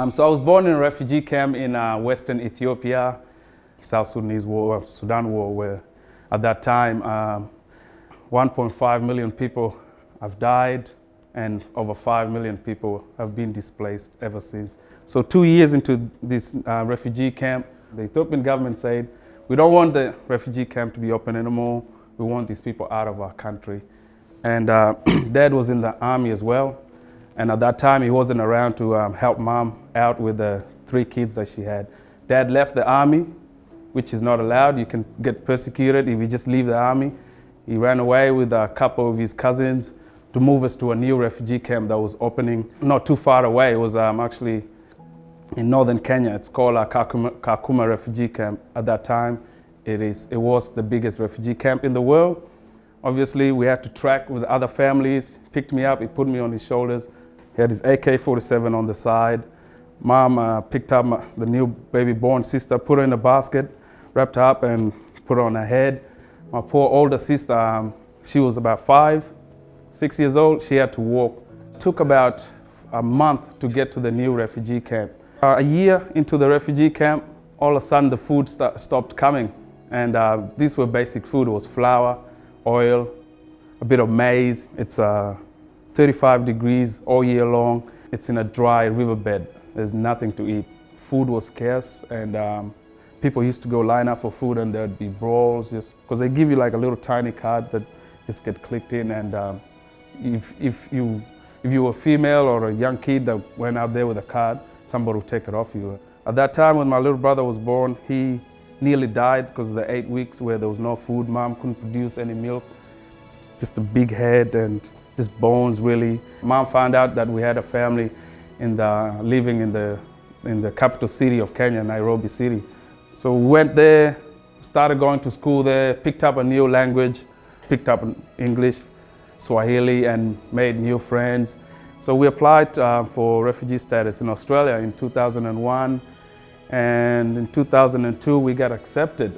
So I was born in a refugee camp in Western Ethiopia, South Sudanese War, Sudan War, where at that time 1.5 million people have died and over 5 million people have been displaced ever since. So 2 years into this refugee camp, the Ethiopian government said, we don't want the refugee camp to be open anymore. We want these people out of our country. And Dad was in the army as well. And at that time, he wasn't around to help Mom out with the 3 kids that she had. Dad left the army, which is not allowed. You can get persecuted if you just leave the army. He ran away with a couple of his cousins to move us to a new refugee camp that was opening not too far away. It was actually in northern Kenya. It's called Kakuma Refugee Camp. At that time, it was the biggest refugee camp in the world. Obviously, we had to track with other families. He picked me up, he put me on his shoulders. He had his AK-47 on the side. Mom picked up the new baby-born sister, put her in a basket, wrapped her up and put her on her head. My poor older sister, she was about 5, 6 years old. She had to walk. It took about a month to get to the new refugee camp. A year into the refugee camp, all of a sudden the food stopped coming. And these were basic food. It was flour, oil, a bit of maize. It's 35 degrees all year long. It's in a dry riverbed. There's nothing to eat. Food was scarce, and people used to go line up for food, and there'd be brawls, just because they give you like a little tiny card that just get clicked in, and if you were female or a young kid that went out there with a card, somebody would take it off you. At that time, when my little brother was born, he nearly died because of the 8 weeks where there was no food. Mom couldn't produce any milk. Just a big head and just bones, really. Mom found out that we had a family living in the capital city of Kenya, Nairobi City. So we went there, started going to school there, picked up a new language, picked up English, Swahili, and made new friends. So we applied for refugee status in Australia in 2001. And in 2002, we got accepted.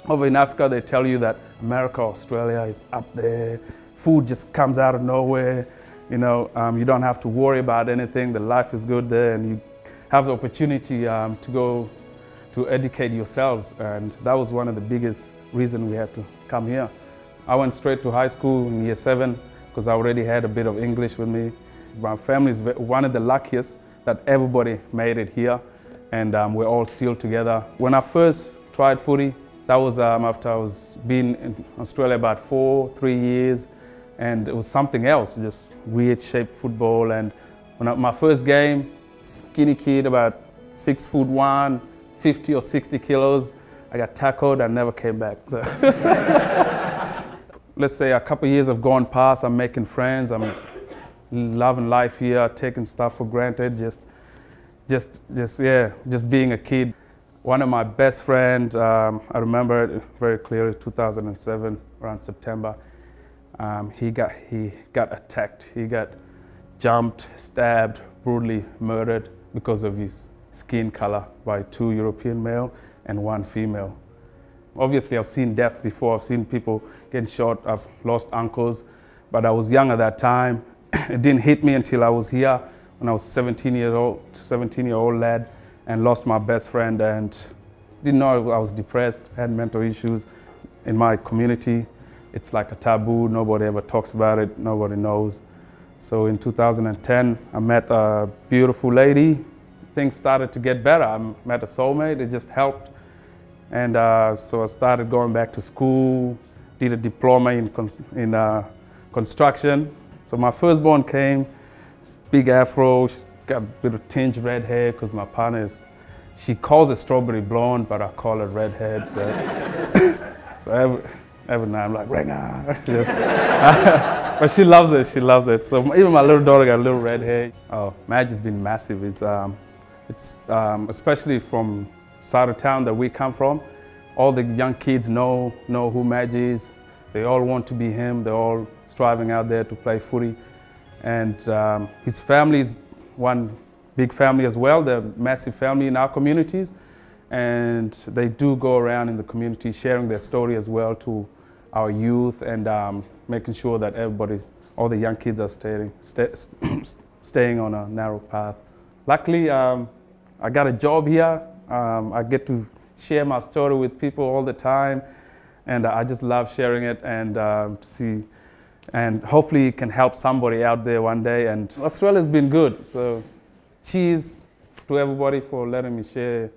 Over in Africa, they tell you that America, Australia is up there. Food just comes out of nowhere. You know, you don't have to worry about anything. The life is good there, and you have the opportunity to go to educate yourselves. And that was one of the biggest reasons we had to come here. I went straight to high school in year 7 because I already had a bit of English with me. My family is one of the luckiest that everybody made it here. And we're all still together. When I first tried footy, that was after I was been in Australia about 3 years, and it was something else, just weird shaped football. And when my first game, skinny kid, about 6'1", 50 or 60 kilos, I got tackled and never came back. So let's say a couple of years have gone past, I'm making friends, I'm loving life here, taking stuff for granted, just being a kid. One of my best friends, I remember it very clearly, 2007, around September, he got attacked. He got jumped, stabbed, brutally murdered because of his skin color by 2 European male and 1 female. Obviously, I've seen death before. I've seen people getting shot. I've lost uncles, but I was young at that time. It didn't hit me until I was here when I was 17-year-old lad, and lost my best friend, and didn't know I was depressed, had mental issues. In my community, it's like a taboo. Nobody ever talks about it. Nobody knows. So in 2010, I met a beautiful lady. Things started to get better. I met a soulmate. It just helped. And so I started going back to school, did a diploma in construction. So my firstborn came, big afro, she's got a bit of tinge red hair because my partner she calls it strawberry blonde, but I call it redhead. So every night I'm like, Renga. But she loves it, So even my little daughter got a little red hair. Oh, Magic's been massive. It's especially from side of town that we come from. All the young kids know who Magic is. They all want to be him. They're all striving out there to play footy. And his family is one big family as well. They're a massive family in our communities. And they do go around in the community sharing their story as well to our youth, and making sure that all the young kids are staying on a narrow path. Luckily, I got a job here. I get to share my story with people all the time, and I just love sharing it and to see, and hopefully it can help somebody out there one day. And Australia's been good, so cheers to everybody for letting me share